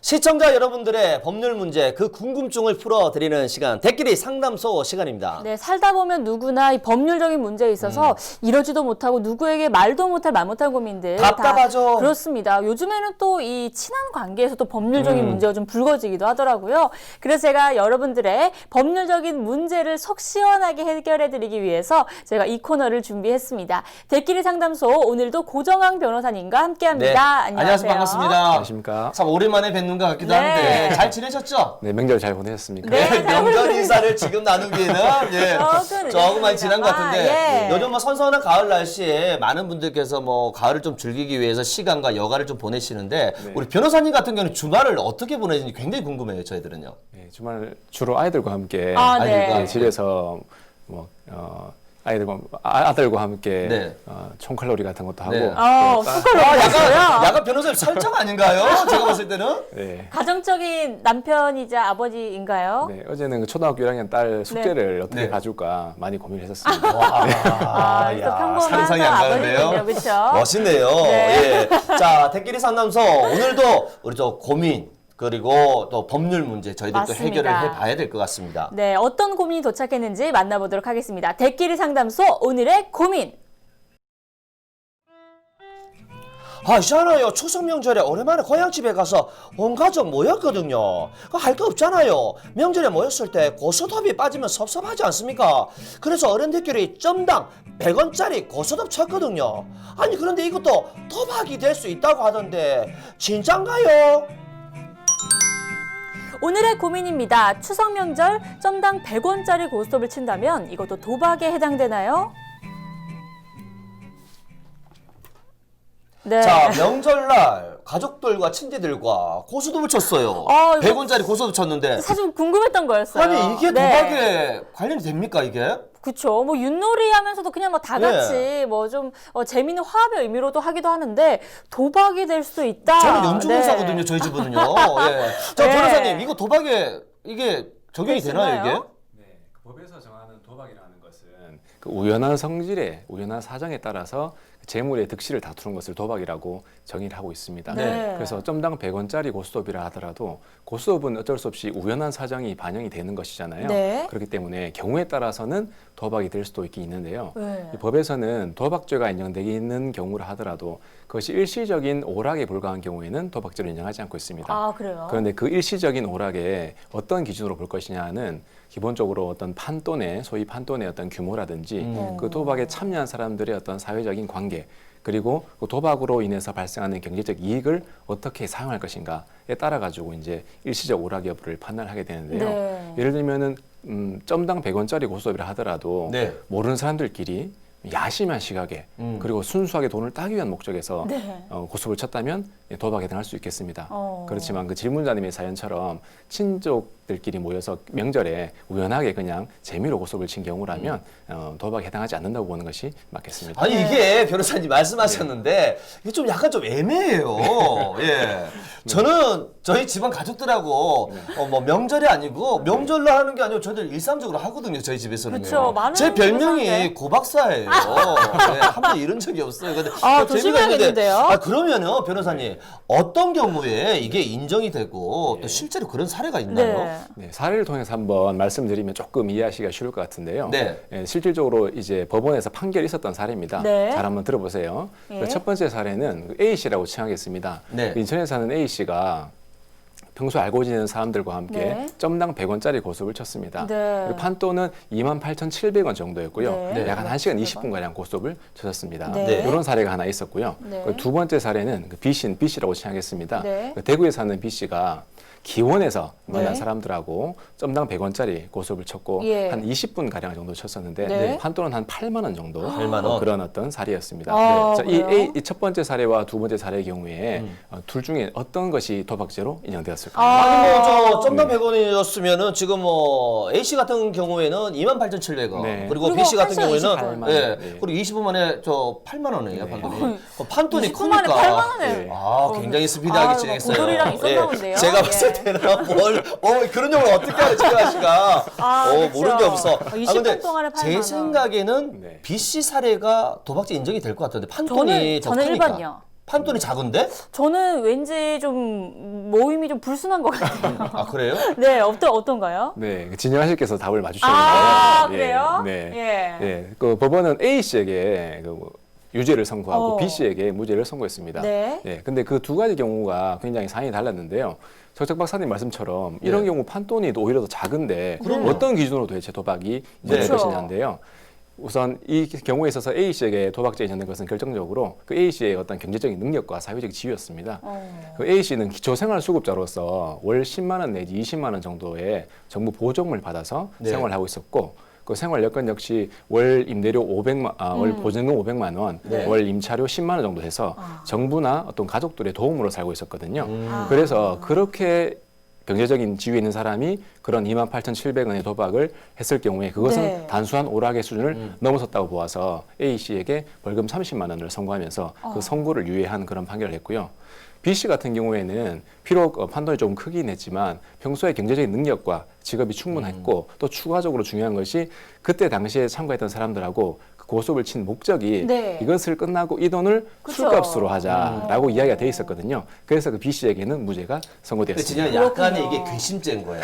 시청자 여러분들의 법률 문제, 그 궁금증을 풀어드리는 시간, 대끼리 상담소 시간입니다. 네, 살다 보면 누구나 이 법률적인 문제에 있어서 이러지도 못하고 누구에게 말도 못할 말 못할 고민들 답답하죠. 다 그렇습니다. 요즘에는 또 이 친한 관계에서 또 법률적인 문제가 좀 불거지기도 하더라고요. 그래서 제가 여러분들의 법률적인 문제를 속 시원하게 해결해드리기 위해서 제가 이 코너를 준비했습니다. 대끼리 상담소 오늘도 고정황 변호사님과 함께합니다. 네. 안녕하세요. 반갑습니다. 안녕하십니까? 참 오랜만에 뵙는 것 같기도 네. 한데 잘 지내셨죠? 네, 명절 잘 보내셨습니까? 네. 잘 명절 보내셨습니다. 인사를 지금 나누기에는 조금 많이 지난 것 같은데 요즘 뭐 선선한 가을 날씨에 많은 분들께서 뭐 가을을 좀 즐기기 위해서 시간과 여가를 좀 보내시는데 우리 변호사님 같은 경우는 주말을 어떻게 보내시는지 굉장히 궁금해요, 저희들은요. 네, 주말 주로 아이들과 함께 네. 집에서 뭐 아들과 함께 네. 총칼로리 같은 것도 하고. 네. 약간 변호사님 설정 아닌가요? 제가 봤을 때는. 네. 가정적인 남편이자 아버지인가요? 네, 어제는 그 초등학교 1학년 딸 숙제를 어떻게 봐줄까 많이 고민했었습니다. 또 평범한 상상이 안 가는데요. 아버지군요, 그렇죠? 멋있네요. 네. 예. 자, 대끼리 상담소 오늘도 우리 저 고민 그리고 또 법률 문제 저희들 또 맞습니다. 해결을 해봐야 될 것 같습니다. 네, 어떤 고민이 도착했는지 만나보도록 하겠습니다. 대끼리 상담소 오늘의 고민. 아, 있잖아요. 추석 명절에 오랜만에 고향집에 가서 온 가족 모였거든요. 할 거 없잖아요. 명절에 모였을 때 고스톱이 빠지면 섭섭하지 않습니까? 그래서 어른들끼리 점당 100원짜리 고스톱 쳤거든요. 아니, 그런데 이것도 도박이 될 수 있다고 하던데 진짠가요? 오늘의 고민입니다. 추석 명절 점당 100원짜리 고스톱을 친다면 이것도 도박에 해당되나요? 네. 자, 명절날 가족들과 친지들과 고스톱을 쳤어요. 이거 100원짜리 고스톱 쳤는데 사실 궁금했던 거였어요. 아니, 이게 네. 도박에 관련이 됩니까, 이게? 그쵸. 뭐 윷놀이 하면서도 그냥 뭐 다 같이 뭐 좀 재미있는 화합의 의미로도 하기도 하는데 도박이 될 수도 있다. 저는 연중회사거든요, 저희 집은요. 예. 자, 네. 변호사님, 이거 도박에 이게 적용이 되나요, 이게? 네, 그 법에서 정하는 도박이라는 것은 그 우연한 성질에 우연한 사정에 따라서 재물의 득실을 다투는 것을 도박이라고 정의를 하고 있습니다. 네. 그래서 점당 100원짜리 고스톱이라 하더라도 고스톱은 어쩔 수 없이 우연한 사정이 반영이 되는 것이잖아요. 네. 그렇기 때문에 경우에 따라서는 도박이 될 수도 있긴 있는데요. 네. 이 법에서는 도박죄가 인정되기 있는 경우라 하더라도 그것이 일시적인 오락에 불과한 경우에는 도박죄를 인정하지 않고 있습니다. 아, 그래요? 그런데 그 일시적인 오락에 어떤 기준으로 볼 것이냐는 기본적으로 어떤 판돈의 소위 판돈의 어떤 규모라든지 그 도박에 참여한 사람들의 어떤 사회적인 관계 그리고 그 도박으로 인해서 발생하는 경제적 이익을 어떻게 사용할 것인가에 따라 가지고 이제 일시적 오락 여부를 판단하게 되는데요. 네. 예를 들면은 점당 100원짜리 고스톱이라 하더라도 네. 모르는 사람들끼리 야심한 시각에 그리고 순수하게 돈을 따기 위한 목적에서 네. 고스톱을 쳤다면 도박에 해당할 수 있겠습니다. 어. 그렇지만 그 질문자님의 사연처럼 친족들끼리 모여서 명절에 우연하게 그냥 재미로 고스톱을 친 경우라면 도박에 해당하지 않는다고 보는 것이 맞겠습니다. 아니, 이게 변호사님 말씀하셨는데 이게 좀 약간 좀 애매해요. 예. 저는 저희 집안 가족들하고 뭐 명절이 아니고 명절로 하는 게 아니고 저희들 일상적으로 하거든요, 저희 집에서는요. 그쵸, 많은 제 별명이 분들한테. 고박사예요. 예, 한 번도 이런 적이 없어요. 근데 또 재미가 조심해야겠는데요? 있는데, 그러면요, 변호사님, 어떤 경우에 이게 인정이 되고 또 실제로 그런 사례가 있나요? 네. 네, 사례를 통해서 한번 말씀드리면 조금 이해하시기가 쉬울 것 같은데요. 네. 실질적으로 이제 법원에서 판결이 있었던 사례입니다. 네. 잘 한번 들어보세요. 예. 첫 번째 사례는 A 씨라고 칭하겠습니다. 네. 인천에 사는 A 씨가 평소 알고 지내는 사람들과 함께 네. 점당 100원짜리 고스톱을 쳤습니다. 네. 그리고 판돈은 28,700원 정도였고요. 네. 약 한 1시간 20분가량 고스톱을 쳤었습니다. 네. 이런 사례가 하나 있었고요. 네. 그리고 두 번째 사례는 그 B 씨라고 칭하겠습니다. 네. 그 대구에 사는 B 씨가 기원에서 만난 네. 사람들하고 점당 100원짜리 고스톱을 쳤고 예. 한 20분 가량 정도 쳤었는데 네. 판돈은 한 8만 원 정도 8만 원? 그런 어떤 사례였습니다. 아, 자, 그래요? 이 첫 번째 사례와 두 번째 사례의 경우에 둘 중에 어떤 것이 도박죄로 인정되었을까요? 아니, 뭐, 저, 점당 100원이었으면은 지금 뭐, A씨 같은 경우에는 28,700원. 네. 그리고 그리고 B씨 같은 1시간 경우에는, 28만 예. 원. 네. 그리고 20분 만에 저 8만 원이에요, 판돈이. 판돈이 20분 만에 크니까. 8만 원을. 네. 아, 굉장히 스피디하게 진행했어요. 고돌이랑 있었나 본데요. 제가 봤을 예. 때는 그런 용어를 어떻게 하는 지금 씨가 그렇죠. 모르는 게 없어. 20분 동안에 8만 제 원. 생각에는 네. B 씨 사례가 도박죄 인정이 될 것 같은데 판돈이 저는 더 크니까. 1번이요. 판돈이 작은데? 저는 왠지 좀 모임이 좀 불순한 것 같아요. 아 그래요? 네, 어떤가요? 네, 진영하실께서 답을 맞추셨는데요. 아, 예, 그래요? 네. 예. 예, 그 법원은 A 씨에게 유죄를 선고하고 B 씨에게 무죄를 선고했습니다. 네. 예, 근데 그 두 가지 경우가 굉장히 사안이 달랐는데요. 정책 박사님 말씀처럼 이런 네. 경우 판돈이 오히려 더 작은데 그럼요. 어떤 기준으로 도대체 도박이 인정될 그렇죠. 것이냐인데요. 우선 이 경우에 있어서 A 씨에게 도박죄가 인정된 것은 결정적으로 그 A 씨의 어떤 경제적인 능력과 사회적 지위였습니다. 그 A 씨는 기초생활수급자로서 월 10만 원 내지 20만 원 정도의 정부 보조금을 받아서 네. 생활하고 있었고 그 생활 여건 역시 월 임대료 500만, 월 보증금 500만 원, 네. 월 임차료 10만 원 정도 해서 정부나 어떤 가족들의 도움으로 살고 있었거든요. 아. 그래서 그렇게 경제적인 지위에 있는 사람이 그런 28,700원의 도박을 했을 경우에 그것은 네. 단순한 오락의 수준을 넘어섰다고 보아서 A 씨에게 벌금 30만 원을 선고하면서 그 선고를 유예한 그런 판결을 했고요. B 씨 같은 경우에는 비록 판돈이 조금 크긴 했지만 평소에 경제적인 능력과 직업이 충분했고 또 추가적으로 중요한 것이 그때 당시에 참가했던 사람들하고 그 고소를 친 목적이 네. 이것을 끝나고 이 돈을 그쵸. 술값으로 하자라고 이야기가 돼 있었거든요. 그래서 그 B 씨에게는 무죄가 근데 선고되었습니다. 진짜 약간의 그렇군요. 이게 괘씸죄인 거야.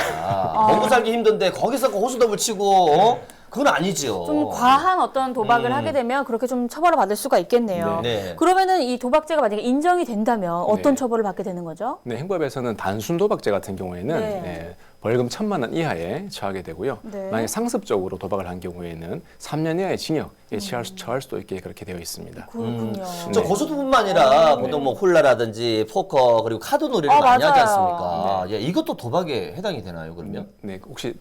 먹고 살기 힘든데 거기서 호수더블 치고 그건 아니죠. 좀 과한 어떤 도박을 하게 되면 그렇게 좀 처벌을 받을 수가 있겠네요. 네. 그러면은 이 도박죄가 만약에 인정이 된다면 어떤 네. 처벌을 받게 되는 거죠? 네, 행법에서는 단순 도박죄 같은 경우에는 네. 예, 벌금 1,000만 원 이하에 처하게 되고요. 네. 만약 상습적으로 도박을 한 경우에는 3년 이하의 징역에 처할 수도 있게 그렇게 되어 있습니다. 그렇군요. 저 고소뿐만 아니라 보통 뭐 홀라라든지 포커 그리고 카드 놀이를 많이 하지 맞아요. 않습니까? 예, 이것도 도박에 해당이 되나요, 그러면? 네, 혹시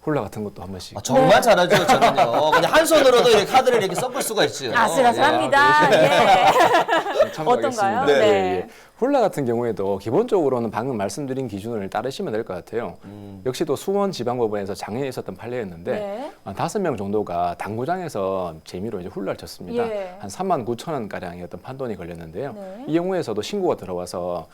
홀라 같은 것도 한 번씩. 아, 정말 잘하죠, 저는요. 그냥 한 손으로도 이렇게 카드를 이렇게 섞을 수가 있죠. 아슬아슬합니다. 예. 참고하겠습니다. 어떤가요? 네. 예. 홀라 같은 경우에도 기본적으로는 방금 말씀드린 기준을 따르시면 될 것 같아요. 역시 또 수원지방법원에서 작년에 있었던 판례였는데 네. 한 5명 정도가 당구장에서 재미로 이제 홀라를 쳤습니다. 예. 한 3만 9천 원 가량의 어떤 판돈이 걸렸는데요. 네. 이 경우에서도 신고가 들어와서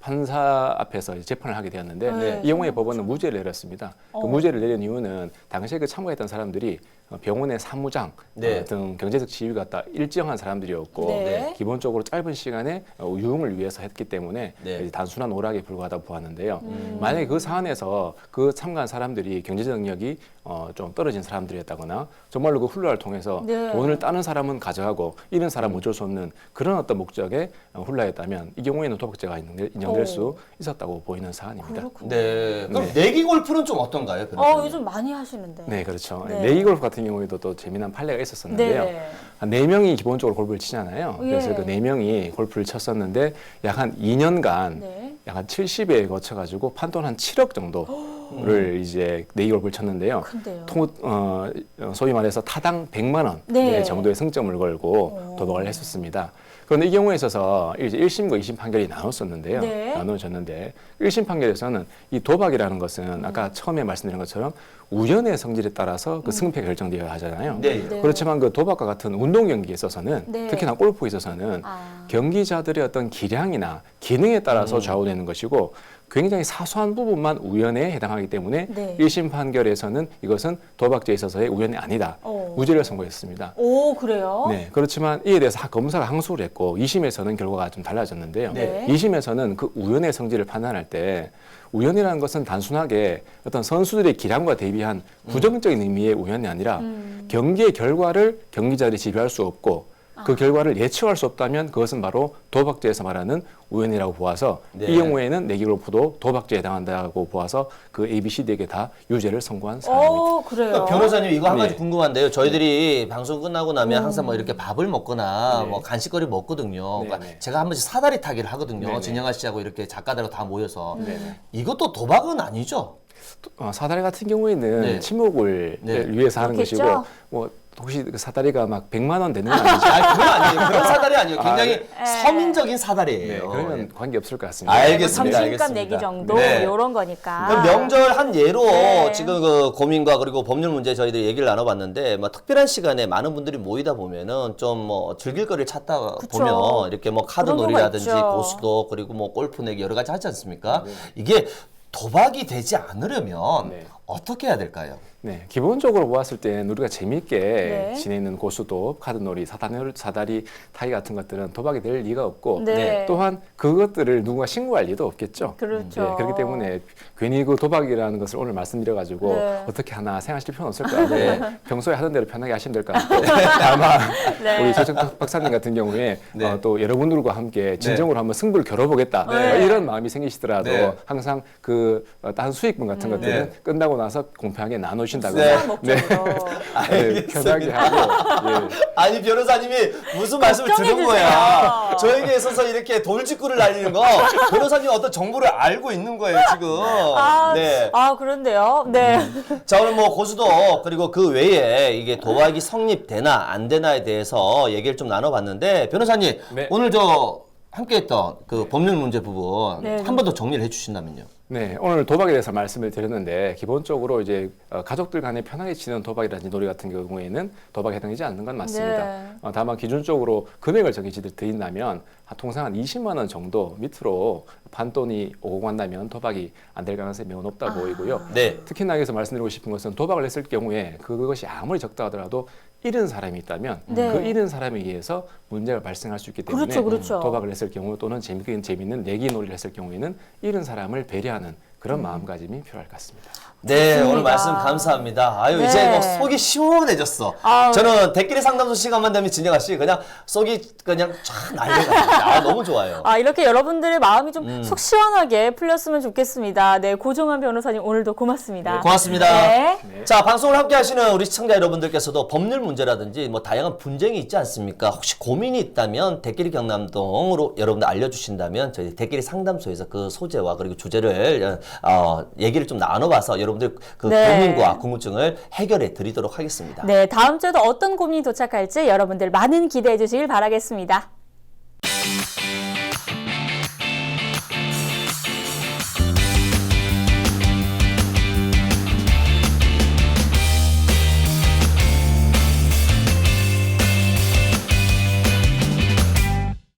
판사 앞에서 이제 재판을 하게 되었는데 네. 이 경우에 법원은 무죄를 내렸습니다. 그 무죄를 내린 이유는 당시에 그 참가했던 사람들이 병원의 사무장 네. 등 경제적 지위가 딱 일정한 사람들이었고 네. 기본적으로 짧은 시간에 유흥을 위해서 했기 때문에 네. 이제 단순한 오락에 불과하다고 보았는데요. 만약에 그 사안에서 그 참가한 사람들이 경제적 능력이 좀 떨어진 사람들이었다거나 정말로 그 훌라를 통해서 네. 돈을 따는 사람은 가져가고 잃은 사람은 어쩔 수 없는 그런 어떤 목적의 훌라였다면 이 경우에는 도박죄가 인정될 수 있었다고 보이는 사안입니다. 그렇군요. 네. 그럼 내기 골프는 좀 어떤가요? 요즘 많이 하시는데. 네, 그렇죠. 네. 내기골프 같은 경우에도 또 재미난 판례가 있었었는데요. 네. 한 4명이 기본적으로 골프를 치잖아요. 그래서 예. 그 4명이 골프를 쳤었는데 약 한 2년간 네. 약 한 70에 거쳐가지고 판돈 한 7억 정도를 이제 내기골프를 쳤는데요. 큰데요. 소위 말해서 타당 100만 원 네. 정도의 승점을 걸고 도박을 했었습니다. 그런데 이 경우에 있어서 이제 1심과 2심 판결이 나눴었는데요. 네. 나눠졌는데 1심 판결에서는 이 도박이라는 것은 아까 처음에 말씀드린 것처럼 우연의 성질에 따라서 그 승패가 결정되어야 하잖아요. 네. 네. 그렇지만 그 도박과 같은 운동 경기에 있어서는 네. 특히나 골프에 있어서는 경기자들의 어떤 기량이나 기능에 따라서 좌우되는 것이고 굉장히 사소한 부분만 우연에 해당하기 때문에 네. 1심 판결에서는 이것은 도박죄에 있어서의 우연이 아니다. 무죄를 선고했습니다. 오, 그래요? 네, 그렇지만 이에 대해서 검사가 항소를 했고 2심에서는 결과가 좀 달라졌는데요. 네. 2심에서는 그 우연의 성질을 판단할 때 우연이라는 것은 단순하게 어떤 선수들의 기량과 대비한 부정적인 의미의 우연이 아니라 경기의 결과를 경기자들이 지배할 수 없고 그 결과를 예측할 수 없다면 그것은 바로 도박죄에서 말하는 우연이라고 보아서 네. 이 경우에는 내기골프도 도박죄에 해당한다고 보아서 그 A, B, C, D에게 다 유죄를 선고한 사안입니다. 그래요. 그러니까 변호사님 이거 한 가지 네. 궁금한데요. 저희들이 방송 끝나고 나면 항상 뭐 이렇게 밥을 먹거나 네. 뭐 간식거리 먹거든요. 그러니까 네. 제가 한 번씩 사다리 타기를 하거든요. 네. 진영아 씨하고 이렇게 작가들하고 다 모여서. 네. 이것도 도박은 아니죠? 사다리 같은 경우에는 네. 침묵을 네. 위해서 하는 그렇겠죠? 것이고 뭐 혹시 그 사다리가 막 100만 원 되는 건 아니죠? 아, 그건 아니에요. 그런 사다리 아니에요. 굉장히 네. 서민적인 네, 사다리예요. 그러면 관계 없을 것 같습니다. 알겠습니다. 점심값 알겠습니다. 내기 정도 네. 이런 거니까. 그럼 명절 한 예로 네. 지금 그 고민과 그리고 법률 문제 저희들이 얘기를 나눠봤는데 뭐 특별한 시간에 많은 분들이 모이다 보면은 좀 뭐 즐길 거리를 찾다 그쵸. 보면 이렇게 뭐 카드 그런 경우가 놀이라든지 있죠. 고수도 그리고 뭐 골프 내기 여러 가지 하지 않습니까? 이게 도박이 되지 않으려면 네. 어떻게 해야 될까요? 네, 기본적으로 보았을 때는 우리가 재미있게 네. 지내는 고수도, 카드놀이, 사다리 타기 같은 것들은 도박이 될 리가 없고 네. 또한 그것들을 누군가 신고할 리도 없겠죠. 그렇죠. 네, 그렇기 때문에 괜히 그 도박이라는 것을 오늘 말씀드려가지고 네. 어떻게 하나 생각하실 필요는 없을 거예요. 네. 평소에 하던 대로 편하게 하시면 될 것 같고 다만 네. 우리 최정 박사님 같은 경우에 네. 또 여러분들과 함께 진정으로 한번 승부를 겨뤄보겠다 네. 이런 마음이 생기시더라도 네. 항상 그 다른 수익금 같은 것들은 네. 끝나고 나서 공평하게 나누신다거나 네. 목적으로. 네, 편하게 하고 예. 아니 변호사님이 무슨 말씀을 걱정해 들은 주세요. 거야? 저에게 있어서 이렇게 돌직구를 날리는 거 변호사님 어떤 정보를 알고 있는 거예요 지금. 네. 그런데요. 네. 자 오늘 뭐 고수도 그리고 그 외에 이게 도박이 성립되나 안 되나에 대해서 얘기를 좀 나눠봤는데 변호사님 네. 오늘 저 함께했던 그 법률 문제 부분 네. 한 번 더 정리를 해주신다면요. 네, 오늘 도박에 대해서 말씀을 드렸는데 기본적으로 이제 가족들 간에 편하게 치는 도박이라든지 놀이 같은 경우에는 도박에 해당되지 않는 건 맞습니다. 네. 다만 기준적으로 금액을 정해지 드린다면 통상 한 20만 원 정도 밑으로 판돈이 오고 간다면 도박이 안 될 가능성이 매우 높다 보이고요. 네. 특히나 여기서 말씀드리고 싶은 것은 도박을 했을 경우에 그것이 아무리 적다 하더라도 잃은 사람이 있다면 네. 그 잃은 사람에 의해서 문제가 발생할 수 있기 때문에 그렇죠, 그렇죠. 도박을 했을 경우 또는 재밌는 내기 놀이를 했을 경우에는 잃은 사람을 배려하는 그런 마음가짐이 필요할 것 같습니다. 네, 좋습니다. 오늘 말씀 감사합니다. 아유, 네. 이제 뭐 속이 시원해졌어. 아유. 저는 댓글의 상담소 시간만 되면 진영아 씨 그냥 속이 그냥 쫙 날려가. 너무 좋아요. 이렇게 여러분들의 마음이 좀 속 시원하게 풀렸으면 좋겠습니다. 네, 고종환 변호사님 오늘도 고맙습니다. 네, 고맙습니다. 네. 자, 방송을 함께 하시는 우리 시청자 여러분들께서도 법률 문제라든지 뭐 다양한 분쟁이 있지 않습니까? 혹시 고민이 있다면 댓글이 경남동으로 여러분들 알려주신다면 저희 댓글이 상담소에서 그 소재와 그리고 주제를 얘기를 좀 나눠봐서 여러분들 그 네. 고민과 궁금증을 해결해 드리도록 하겠습니다. 네, 다음 주에도 어떤 고민이 도착할지 여러분들 많은 기대해 주시길 바라겠습니다.